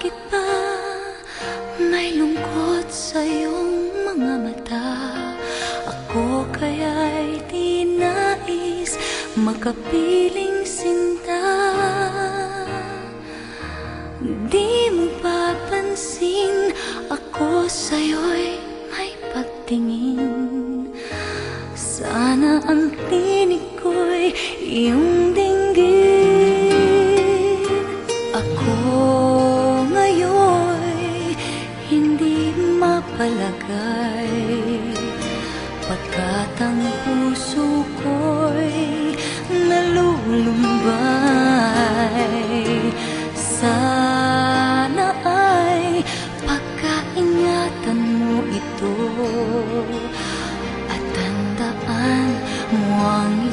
Bakit ba may lungkot sa iyong mga mata? Ako kaya'y di nais makapiling sinta. Di mo papansin ako sa'yo'y may pagtingin. Sana ang tinig ko'y iyong dinggin. Ako ngayon'y hindi mapalagay, pagkat ang puso ko'y nalulumbay. Sana ay pagkaingatan mo ito at tandaan mo ang